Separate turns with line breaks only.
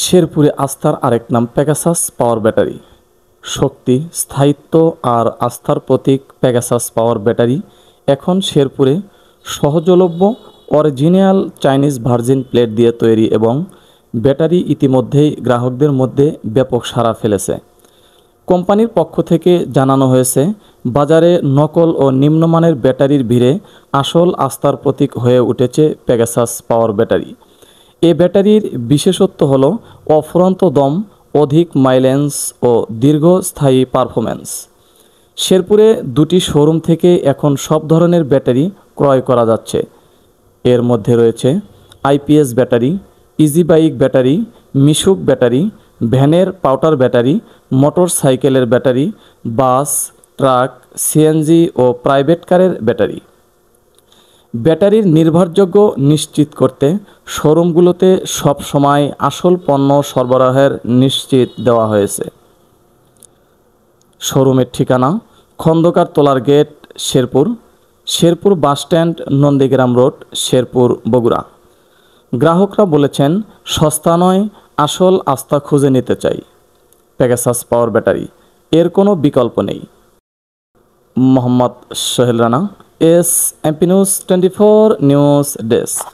শেরপুরে আস্থার আরেক নাম পেগাসাস পাওয়ার ব্যাটারি। শক্তি, স্থায়িত্ব আর আস্থার প্রতীক পেগাসাস পাওয়ার ব্যাটারি এখন শেরপুরে সহজলভ্য অরিজিনাল চাইনিজ ভার্জিন প্লেট দিয়ে তৈরি এবং ব্যাটারি ইতিমধ্যেই গ্রাহকদের মধ্যে ব্যাপক সাড়া ফেলেছে। কোম্পানির পক্ষ থেকে জানানো হয়েছে, বাজারে নকল ও নিম্নমানের ব্যাটারির ভিড়ে আসল আস্থার প্রতীক হয়ে উঠেছে পেগাসাস পাওয়ার ব্যাটারি। এ ব্যাটারির বিশেষত্ব হল অফুরন্ত দম, অধিক মাইলেজ ও দীর্ঘস্থায়ী পারফরম্যান্স। শেরপুরে দুটি শোরুম থেকে এখন সব ধরনের ব্যাটারি ক্রয় করা যাচ্ছে। এর মধ্যে রয়েছে IPS battery, easy bike battery, মিশুক ব্যাটারি, ভ্যানের পাউডার ব্যাটারি, মোটর সাইকেলের ব্যাটারি, বাস, ট্রাক, সিএনজি ও প্রাইভেট কারের ব্যাটারি। ব্যাটারির নির্ভরযোগ্য নিশ্চিত করতে শোরুমগুলোতে সব সময় আসল পণ্য সরবরাহের নিশ্চিত দেওয়া হয়েছে। শোরুমের ঠিকানা: খন্দকার তোলার gate, Sherpur, Sherpur bus stand, Nandigram road, Sherpur, Bogura. গ্রাহকরা বলেছেন, সস্তা নয়, আসল আস্থা খুঁজে নিতে চাই। পেগাসাস পাওয়ার ব্যাটারি, এর কোনো বিকল্প নেই। Mohammad Sohel Rana, S MP news 24 news desk.